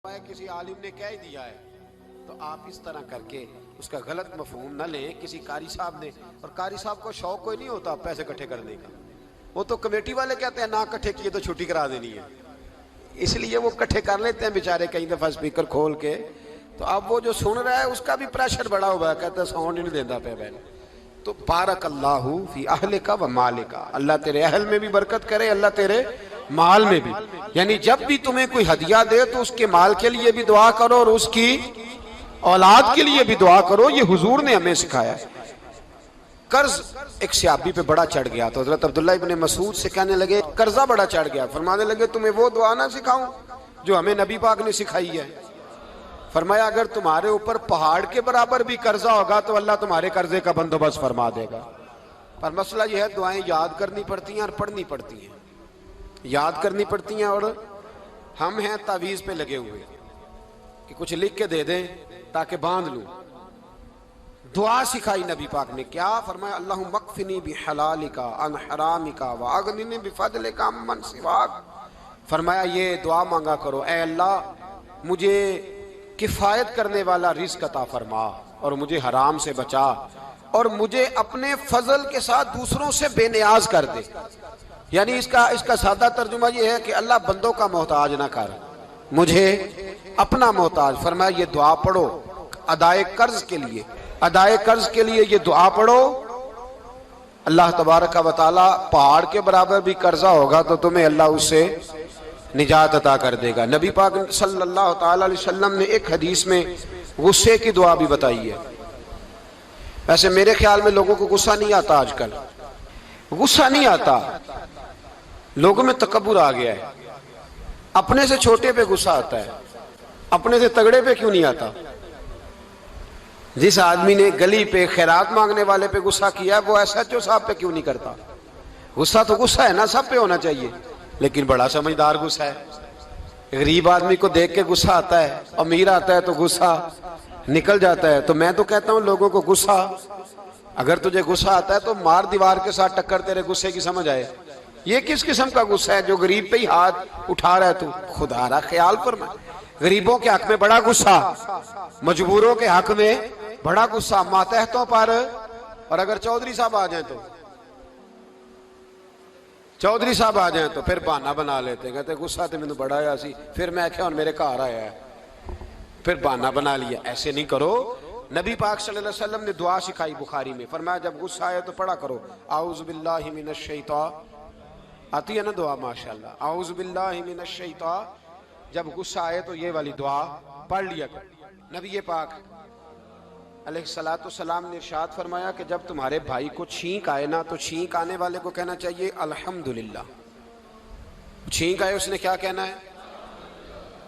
किसी आलिम ने कह दिया है तो आप इस तरह करके उसका गलत मफहूम न लें। किसी कारी साहब ने, और कारी साहब को शौक कोई नहीं होता पैसे इकट्ठे करने का, वो तो कमेटी वाले कहते हैं ना इकट्ठे किए तो छुट्टी करा देनी है, इसलिए वो इकट्ठे कर लेते हैं बेचारे कई दफा स्पीकर खोल के। तो अब वो जो सुन रहा है उसका भी प्रेशर बढ़ा हुआ है, कहता है साउंड नहीं देता पे बहन। तो बारक अल्लाहु फी अहलिका व मालिका, अल्लाह तेरे अहल में भी बरकत करे, अल्लाह तेरे माल में भी। यानी जब भी तुम्हें कोई हदिया दे तो उसके माल के लिए भी दुआ करो और उसकी औलाद के लिए भी दुआ करो। ये हुजूर ने हमें सिखाया है। कर्ज एक सहाबी पे बड़ा चढ़ गया तो हजरत अब्दुल्ला इब्ने मसूद से कहने लगे कर्जा बड़ा चढ़ गया, फरमाने लगे तुम्हें वो दुआ ना सिखाऊं जो हमें नबी पाक ने सिखाई है। फरमाया अगर तुम्हारे ऊपर पहाड़ के बराबर भी कर्जा होगा तो अल्लाह तुम्हारे कर्जे का बंदोबस्त फरमा देगा। पर मसला यह है दुआएं याद करनी पड़ती हैं और पढ़नी पड़ती हैं, याद करनी पड़ती हैं। और हम हैं तावीज़ पे लगे हुए कि कुछ लिख के दे दें ताकि बांध लूं। दुआ सिखाई नबी पाक ने, क्या फरमाया अल्लाहुम्मा मक्फिनी बिहलालिका अन हरामिका व अगनिनी बिफदलिका अम्मन सिवाक। फरमाया ये दुआ मांगा करो, ऐ अल्लाह मुझे किफायत करने वाला रिज़्क अता फरमा और मुझे हराम से बचा और मुझे अपने फजल के साथ दूसरों से बेनियाज कर दे। यानी इसका सादा तर्जुमा ये है कि अल्लाह बंदों का मोहताज ना कर, मुझे अपना मोहताज। फरमाया ये दुआ पढ़ो अदाए कर्ज के लिए, अदाए कर्ज के लिए ये दुआ पढ़ो। अल्लाह तबारक व तआला पहाड़ के बराबर भी कर्जा होगा तो तुम्हें अल्लाह उससे निजात अता कर देगा। नबी पाक सल्लल्लाहु तआला अलैहि वसल्लम ने एक हदीस में गुस्से की दुआ भी बताई है। वैसे मेरे ख्याल में लोगों को गुस्सा नहीं आता, आजकल गुस्सा नहीं आता, लोगों में तकब्बुर आ गया है। अपने से छोटे पे गुस्सा आता है, अपने से तगड़े पे क्यों नहीं आता। जिस आदमी ने गली पे खैरात मांगने वाले पे गुस्सा किया वो एसएचओ साहब पे क्यों नहीं करता। गुस्सा तो गुस्सा है ना, सब पे होना चाहिए, लेकिन बड़ा समझदार गुस्सा है। गरीब आदमी को देख के गुस्सा आता है, अमीर आता है तो गुस्सा निकल जाता है। तो मैं तो कहता हूं लोगों को गुस्सा, अगर तुझे गुस्सा आता है तो मार दीवार के साथ टक्कर तेरे गुस्से की समझ आए। ये किस किस्म का गुस्सा है जो गरीब पे ही हाथ उठा रहा है तू। खुदा रा ख्याल फरमा, गरीबों के हक में बड़ा गुस्सा, मजबूरों के हक में बड़ा गुस्सा, मातहतों पर। और अगर चौधरी साहब आ जाए तो, चौधरी साहब आ जाए तो फिर बहाना बना लेते, कहते गुस्सा तो मैंने बड़ा आया सी, फिर मैं क्या मेरे घर आया है, फिर बहाना बना लिया। ऐसे नहीं करो। नबी पाक सल्लल्लाहु अलैहि वसल्लम ने दुआ सिखाई बुखारी में, फरमाया जब गुस्सा आए तो पढ़ा करो आऊज़ु बिल्लाहि मिनश शैतान, आती है ना दुआ माशाअल्लाह, आऊज़ु बिल्लाहि मिनश शैतान। जब गुस्सा आए तो ये वाली दुआ पढ़ लिया करो। नबी पाक अलैहिस्सलातु वस्सलाम ने इरशाद फरमाया कि जब तुम्हारे भाई को छींक आए ना तो छींक आने वाले को कहना चाहिए अल्हम्दुलिल्लाह। छींक आए उसने क्या कहना है,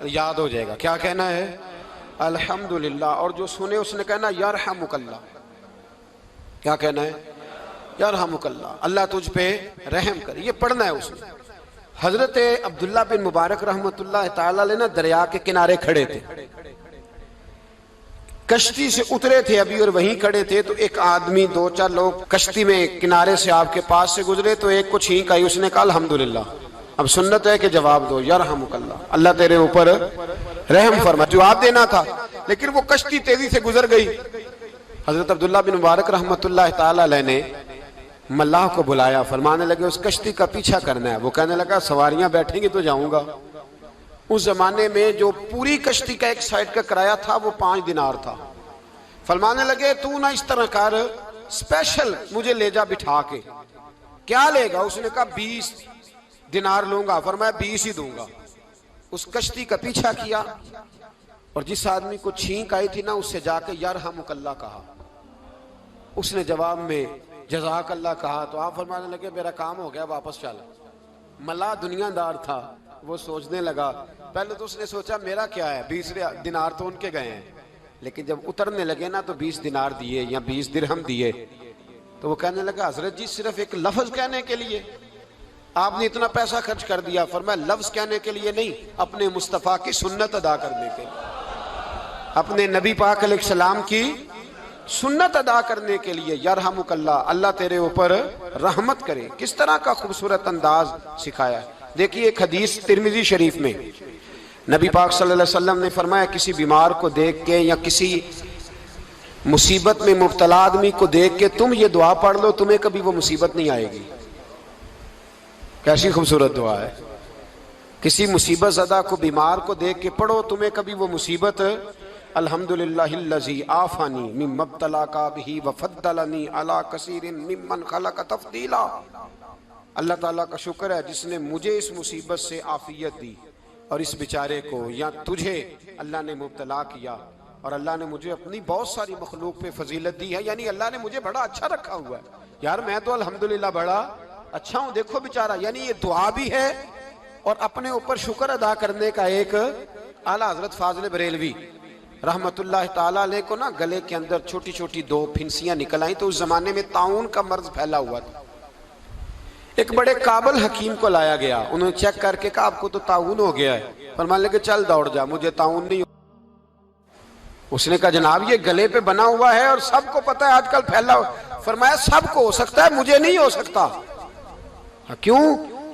याद हो जाएगा क्या कहना है, अल्हम्दुलिल्लाह। और जो सुने उसने कहना यरहमुकल्लाह, क्या कहना है, यरहमुकल्लाह, अल्लाह तुझ पे रहम करे। ये पढ़ना है उसने। हजरत अब्दुल्ला बिन मुबारक रहमतुल्लाह तआला अलैह ना दरिया के किनारे खड़े थे, कश्ती से उतरे थे अभी और वहीं खड़े थे। तो एक आदमी, दो चार लोग कश्ती में किनारे से आपके पास से गुजरे तो एक को छींक आई, उसने कहा अल्हम्दुलिल्लाह। अब सुन्नत है कि जवाब दो यरहमुकल्लाह, अल्लाह तेरे ऊपर रहम फरमा, जवाब देना था। लेकिन वो कश्ती तेजी से गुजर गई। हजरत अब्दुल्ला बिन मुबारक रहमतुल्लाह तआला अलैह ने मल्लाह को बुलाया, फरमाने लगे उस कश्ती का पीछा करना है। वो कहने लगा सवारियां बैठेंगी तो जाऊंगा। उस जमाने में जो पूरी कश्ती का एक साइड का किराया था वो 5 दिनार था। फरमाने लगे तू ना इस तरह कर, स्पेशल मुझे ले जा बिठा के। क्या लेगा, उसने कहा 20 दिनार लूंगा। फरमाया 20 ही दूंगा। उस कश्ती का पीछा किया और जिस आदमी को छींक आई थी ना उससे जाके यरहमुकल्लाह कहा। उसने जवाब में जज़ाकल्लाह कहा। तो आप फरमाने लगे मेरा काम हो गया, वापस चल। मल्लाह दुनियादार था, वो सोचने लगा, पहले तो उसने सोचा मेरा क्या है, 20 दिनार तो उनके गए हैं। लेकिन जब उतरने लगे ना तो 20 दिनार दिए या 20 दिरहम दिए। तो वो कहने लगा हजरत जी सिर्फ एक लफ्ज कहने के लिए आपने इतना पैसा खर्च कर दिया। फरमाया लफ्ज कहने के लिए नहीं, अपने मुस्तफ़ा की सुन्नत अदा करने के लिए, अपने नबी पाक अलैहिस्सलाम की सुन्नत अदा करने के लिए। यरहमुकल्लाह, अल्लाह तेरे ऊपर रहमत करे। किस तरह का खूबसूरत अंदाज सिखाया। देखिए एक हदीस तिरमिजी शरीफ में नबी पाक सल्लल्लाहु अलैहि वसल्लम ने फरमाया किसी बीमार को देख के या किसी मुसीबत में मुब्तला आदमी को देख के तुम ये दुआ पढ़ लो, तुम्हें कभी वो मुसीबत नहीं आएगी। कैसी खूबसूरत दुआ है। किसी मुसीबत ज़दा को, बीमार को देख के पढ़ो, तुम्हें कभी वो मुसीबत, अल्हम्दुलिल्लाहिल्लज़ी आफानी मिम्मा इब्तलाका बिही व फद्दलनी अला कसीरिन मिम्मन खलक तफदीला। अल्लाह ताला का शुक्र है जिसने मुझे इस मुसीबत से आफियत दी और इस बेचारे को या तुझे अल्लाह ने मुब्तला किया और अल्लाह ने मुझे अपनी बहुत सारी मखलूक पे फजीलत दी है। यानी अल्लाह ने मुझे बड़ा अच्छा रखा हुआ है यार, मैं तो अल्हम्दुलिल्लाह बड़ा अच्छा हूँ, देखो बेचारा। यानी ये दुआ भी है और अपने ऊपर शुक्र अदा करने का एक आला हजरत फाजिल बरेलवी रहमतुल्लाह ताला अलैह को ना गले के अंदर छोटी छोटी 2 फिंसियां निकल आई। तो उस जमाने में ताउन का मर्ज फैला हुआ था। एक बड़े काबिल हकीम को लाया गया, उन्होंने चेक करके कहा आपको तो ताउन हो गया है। फरमान लगे चल दौड़ जा, मुझे ताउन नहीं। उसने कहा जनाब ये गले पे बना हुआ है और सबको पता है आजकल फैला। फरमाया सबको हो सकता है, मुझे नहीं हो सकता। क्यों?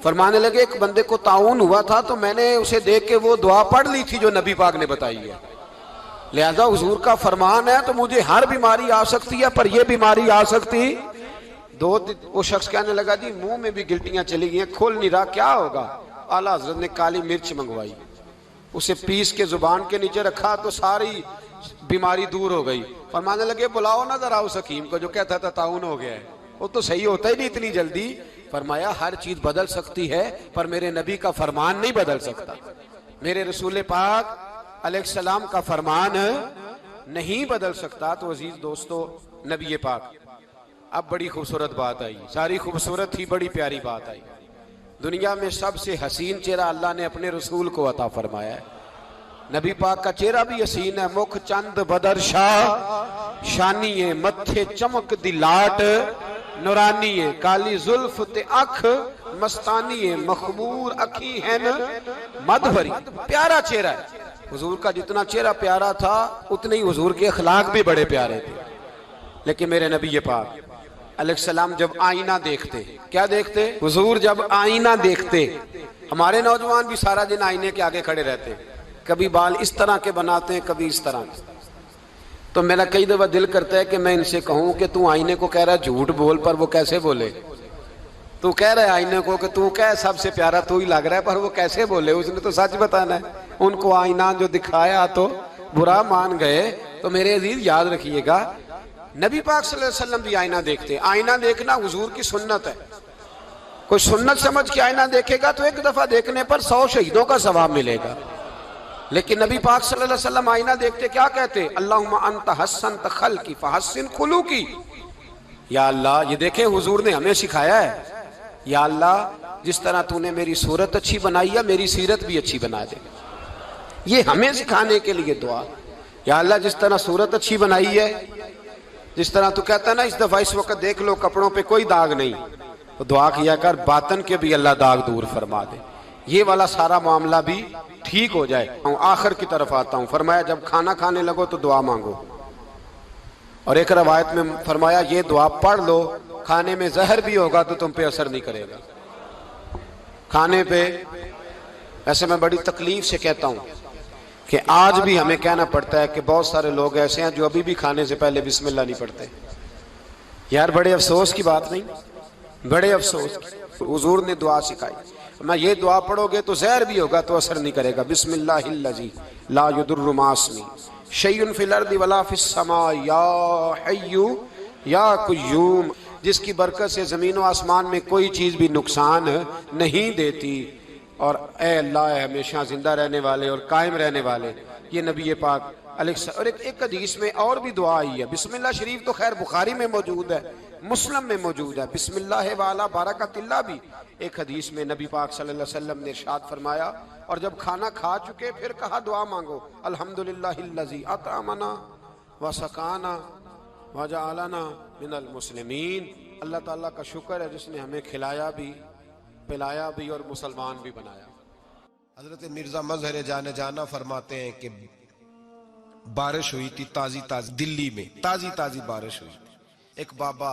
फरमाने लगे एक बंदे को ताउन हुआ था तो मैंने उसे देख के वो दुआ पढ़ ली थी जो नबी पाक ने बताई है, लिहाजा हुजूर का फरमान है तो मुझे हर बीमारी आ सकती है पर यह बीमारी आ सकती। वो शख्स कहने लगा जी मुंह में भी गिल्टियां चली गई, खोल नहीं रहा, क्या होगा? आला हजरत ने काली मिर्च मंगवाई, उसे पीस के जुबान के नीचे रखा तो सारी बीमारी दूर हो गई। फरमाने लगे बुलाओ ना जरा उस हकीम को जो कहता था ताउन हो गया है, वो तो सही होता ही नहीं इतनी जल्दी। फरमाया हर चीज बदल सकती है पर मेरे नबी का फरमान नहीं बदल सकता, मेरे रसूल पाक अलैहिस्सलाम का फरमान नहीं बदल सकता। तो अजीज दोस्तों, नबी पाक, अब बड़ी खूबसूरत बात आई, सारी खूबसूरत थी, बड़ी प्यारी बात आई। दुनिया में सबसे हसीन चेहरा अल्लाह ने अपने रसूल को अता फरमाया है। नबी पाक का चेहरा भी हसीन है। मुख चंद बदर शाह शानी है, मत्थे चमक दी लाट नूरानी है, काली जुल्फ ते अख मस्तानी है, मखमूर अखी है न मधभरी। प्यारा चेहरा है हुजूर का। जितना चेहरा प्यारा था उतने ही हुजूर के अखलाक भी बड़े प्यारे थे। लेकिन मेरे नबी पाक अलैहिस्सलाम जब आईना देखते, क्या देखते? हुजूर जब आईना देखते, हमारे नौजवान भी सारा दिन आईने के आगे खड़े रहते, कभी बाल इस तरह के बनाते हैं कभी इस तरह के। तो मेरा कई दफा दिल करता है कि मैं इनसे कहूं कि तू आईने को कह रहा है झूठ बोल, पर वो कैसे बोले? तू कह रहा है आईने को कि तू क्या सबसे प्यारा तू ही लग रहा है, पर वो कैसे बोले? उसने तो सच बताना है। उनको आईना जो दिखाया तो बुरा मान गए। तो मेरे अजीज याद रखिएगा, नबी पाक सल्लल्लाहु अलैहि वसल्लम भी आईना देखते। आईना देखना हुजूर की सुन्नत है। कोई सुन्नत समझ के आईना देखेगा तो एक दफा देखने पर 100 शहीदों का सवाब मिलेगा। लेकिन नबी पाक सल्लल्लाहु अलैहि वसल्लम आईना देखते क्या कहते? अल्लाहुम्मा अंत हसन खल्की फहस्सिन खुलूकी। या अल्लाह, ये देखें हुजूर ने हमें सिखाया है, या अल्लाह जिस तरह तूने मेरी सूरत अच्छी बनाई है मेरी सीरत भी अच्छी बना दे। ये हमें सिखाने के लिए दुआ। या अल्लाह जिस तरह सूरत अच्छी बनाई है, जिस तरह तू कहता है ना इस दफा इस वक्त देख लो कपड़ों पे कोई दाग नहीं, तो दुआ किया कर बातन के भी अल्लाह दाग दूर फरमा दे, ये वाला सारा मामला भी ठीक हो जाए। आखिर की तरफ आता हूँ। फरमाया जब खाना खाने लगो तो दुआ मांगो, और एक रवायत में फरमाया ये दुआ पढ़ लो, खाने में जहर भी होगा तो तुम पे असर नहीं करेगा। खाने पे ऐसे मैं बड़ी तकलीफ से कहता हूँ कि आज भी हमें कहना पड़ता है कि बहुत सारे लोग ऐसे हैं जो अभी भी खाने से पहले बिस्मिल्लाह नहीं पढ़ते। यार बड़े अफसोस की बात नहीं, बड़े अफसोस। हुजूर ने दुआ सिखाई, मैं ये दुआ पढ़ोगे तो जहर भी होगा तो असर नहीं करेगा। बिस्मिल्लाहिल्लज़ी ला युदुर्रु मास्मी शैउन फिल अर्दि वला फिस समा या हय्यु या कुय्यूम, जिसकी बरकत से ज़मीन व आसमान में कोई चीज़ भी नुकसान नहीं देती, और ए अल्लाह हमेशा जिंदा रहने वाले और कायम रहने वाले। ये नबी पाक और एक हदीस में और भी दुआ आई है। बिस्मिल्लाह शरीफ तो खैर बुखारी में मौजूद है, मुस्लिम में मौजूद है। बिस्मिल्लाह वाला बरकतिल्लाह भी एक हदीस में नबी पाक सल्लल्लाहु अलैहि वसल्लम ने इरशाद फरमाया। और जब खाना खा चुके फिर कहा दुआ मांगो, अल्हम्दुलिल्लाहिल्लज़ी अतअमना व सकाना व जअलना मिनल मुस्लिमीन। अल्लाह ताला का शुक्र है जिसने हमें खिलाया भी, पिलाया भी और मुसलमान भी बनाया। हजरत मिर्जा मजहर जाने जाना फरमाते हैं कि बारिश हुई थी ताजी ताजी, दिल्ली में ताजी ताजी बारिश हुई थी। एक बाबा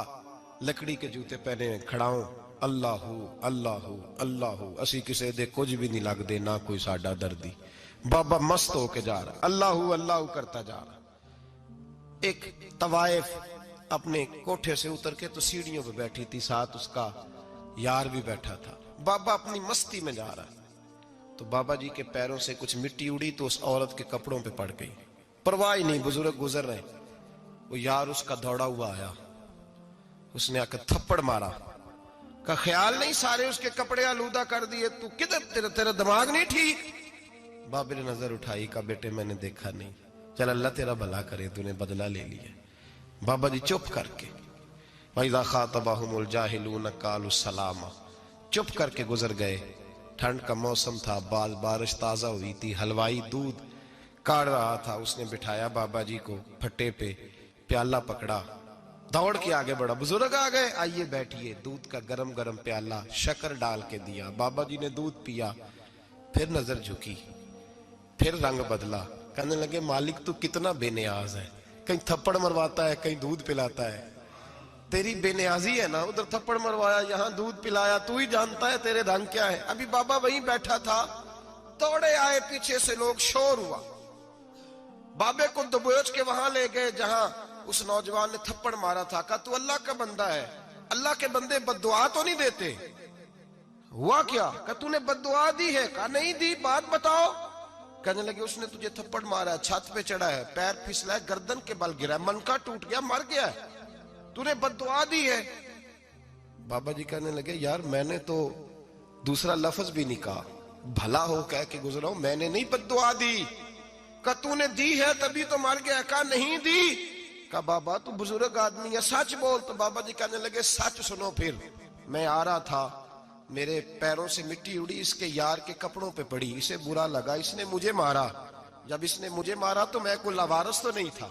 लकड़ी के जूते पहने खड़ाओ, अल्लाहू अल्लाहू अल्लाहू, असी किसी दे कुछ भी नहीं लगते, ना कोई साडा दर्दी। बाबा मस्त होके जा रहा, अल्लाहू अल्लाहू करता जा रहा। एक तवाइफ अपने कोठे से उतर के तो सीढ़ियों पे बैठी थी, साथ उसका यार भी बैठा था। बाबा अपनी मस्ती में जा रहा, तो बाबा जी के पैरों से कुछ मिट्टी उड़ी तो उस औरत के कपड़ों पे पड़ गई। परवाह ही नहीं, बुजुर्ग गुजर रहे। वो यार उसका दौड़ा हुआ आया, उसने आकर थप्पड़ मारा। का ख्याल नहीं सारे उसके कपड़े आलूदा कर दिए, तू किधर, तेरा दिमाग नहीं ठीक। बाबे ने नजर उठाई, का बेटे मैंने देखा नहीं, चल अल्लाह तेरा भला करे, तूने बदला ले लिया। बाबा जी चुप करके, वइज़ा खातबहुमुल जाहिलून क़ालू सलामा, चुप करके गुजर गए। ठंड का मौसम था, बारिश ताजा हुई थी, हलवाई दूध काढ़ रहा था। उसने बिठाया बाबा जी को फट्टे पे, प्याला पकड़ा, दौड़ के आगे बढ़ा। बुजुर्ग आ गए, आइए बैठिए। दूध का गरम गरम प्याला शक्कर डाल के दिया। बाबा जी ने दूध पिया, फिर नजर झुकी, फिर रंग बदला। कहने लगे मालिक तू कितना बेनियाज है, कहीं थप्पड़ मरवाता है, कहीं दूध पिलाता है। तेरी बेनियाजी है ना, उधर थप्पड़ मरवाया, यहाँ दूध पिलाया, तू ही जानता है तेरे रंग क्या है। अभी बाबा वहीं बैठा था, दौड़े आए पीछे से लोग, शोर हुआ। बाबे को दबोच के वहां ले गए जहां उस नौजवान ने थप्पड़ मारा था। कहा तू अल्लाह का बंदा है, अल्लाह के बंदे बद्दुआ तो नहीं देते। हुआ क्या? कहा तूने बद्दुआ दी है? कहा नहीं दी, बात बताओ। कहने लगे उसने तुझे थप्पड़ मारा है, छत पे चढ़ा है, पैर फिसला है, गर्दन के बल गिरा, मनका टूट गया, मर गया, तूने बद्दुआ दी है। बाबा जी कहने लगे यार मैंने तो दूसरा लफ्ज भी नहीं कहा, भला हो कह के गुजरा हूं, मैंने नहीं बद्दुआ दी। का तूने दी है तभी तो मर गया। कहा नहीं दी। का बाबा तू बुजुर्ग आदमी है, सच बोल। तो बाबा जी कहने लगे सच सुनो। फिर मैं आ रहा था, मेरे पैरों से मिट्टी उड़ी, इसके यार के कपड़ों पे पड़ी, इसे बुरा लगा, इसने मुझे मारा। जब इसने मुझे मारा तो मैं कोई लवारस तो नहीं था,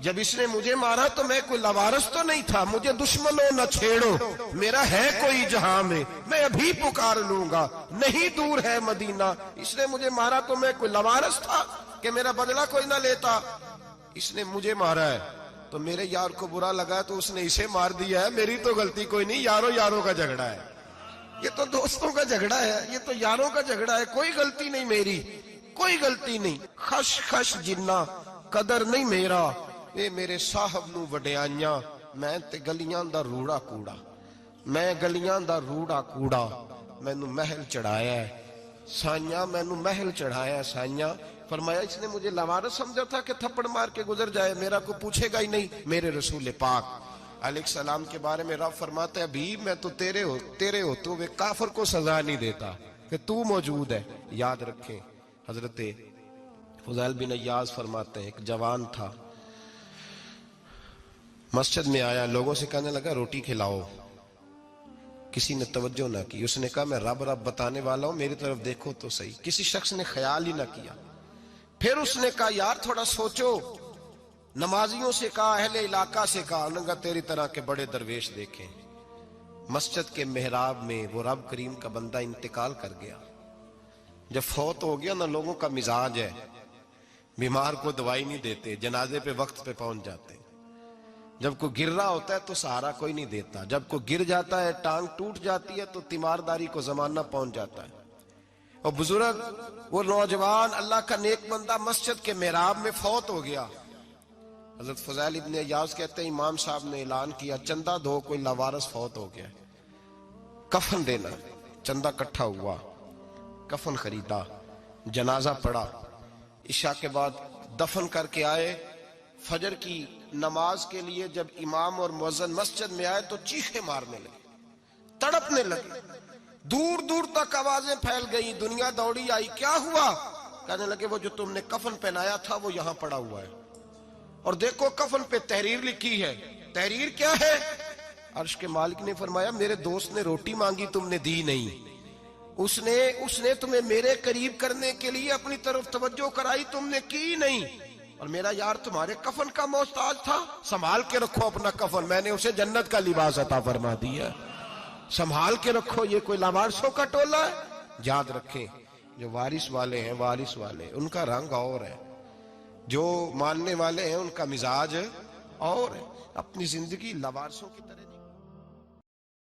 जब इसने मुझे मारा तो मैं कोई लवारस तो नहीं था। मुझे दुश्मनों न छेड़ो, मेरा है कोई जहां में, मैं अभी पुकार लूंगा, नहीं दूर है मदीना। इसने मुझे मारा तो मैं कोई लवारस था कि मेरा बदला कोई ना लेता। इसने मुझे मारा है तो मेरे यार को बुरा लगा तो उसने इसे मार दिया है, मेरी तो गलती कोई नहीं, यारों यारों का झगड़ा है, ये तो दोस्तों का झगड़ा है, ये तो यारों का झगड़ा है, कोई गलती नहीं मेरी, कोई गलती नहीं। खश खश जिन्ना कदर नहीं मेरा, ये मेरे साहब नू वडियाइयां, मैं ते गलियां दा रूड़ा कूड़ा, मैं गलियां दा रूड़ा कूड़ा, मैनू महल चढ़ाया है साइया, मैनू महल चढ़ाया है साइया। फरमाया इसने मुझे लवारस समझा था कि थप्पड़ मार के गुजर जाए, मेरा को पूछेगा ही नहीं। मेरे रसूल पाक अलैहिस्सलाम के बारे में रब फरमाता है अभी मैं तो तेरे होते हुए काफिर को सजा नहीं देता कि तू मौजूद है। याद रखें, हजरत फुज़ैल बिन अय्याज़ फरमाते हैं एक जवान था, मस्जिद में आया, लोगों से कहने लगा रोटी खिलाओ, किसी ने तवज्जो ना की। उसने कहा मैं रब रब बताने वाला हूं, मेरी तरफ देखो तो सही। किसी शख्स ने ख्याल ही ना किया। फिर उसने कहा यार थोड़ा सोचो, नमाजियों से कहा, अहले इलाका से कहा, उन्होंने तेरी तरह के बड़े दरवेश देखे। मस्जिद के मेहराब में वो रब करीम का बंदा इंतकाल कर गया। जब फौत हो गया ना, लोगों का मिजाज है, बीमार को दवाई नहीं देते, जनाजे पे वक्त पे पहुंच जाते। जब कोई गिर रहा होता है तो सहारा कोई नहीं देता, जब कोई गिर जाता है, टांग टूट जाती है तो तीमारदारी को जमाना पहुंच जाता है। और बुजुर्ग वो नौजवान अल्लाह का नेक बंदा मस्जिद के मेहराब में फौत हो गया। हजरत फज़ैल इब्न अय्याज़ कहते हैं इमाम साहब ने ऐलान किया चंदा दो, कोई लवारस फौत हो गया, कफन देना। चंदा इकट्ठा हुआ, कफन खरीदा, जनाजा पड़ा, इशा के बाद दफन करके आए। फजर की नमाज के लिए जब इमाम और मुअज्जिन मस्जिद में आए तो चीखे मारने लगे, तड़पने लगे, दूर दूर तक आवाजें फैल गई, दुनिया दौड़ी आई। क्या हुआ? कहने लगे वो जो तुमने कफन पहनाया था वो यहां पड़ा हुआ है, और देखो कफन पे तहरीर लिखी है। तहरीर क्या है? अर्श के मालिक ने फरमाया मेरे दोस्त ने रोटी मांगी, तुमने दी नहीं, उसने तुम्हें मेरे करीब करने के लिए अपनी तरफ तवज्जो कराई, तुमने की नहीं, और मेरा यार तुम्हारे कफन का मोहताज था, संभाल के रखो अपना कफन, मैंने उसे जन्नत का लिबास अता फरमा दिया, संभाल के रखो। ये कोई लावारिसों का टोला है? याद रखें जो वारिस वाले हैं, वारिस वाले उनका रंग और है, जो मानने वाले हैं उनका मिजाज और है। अपनी जिंदगी लावारिसों की तरह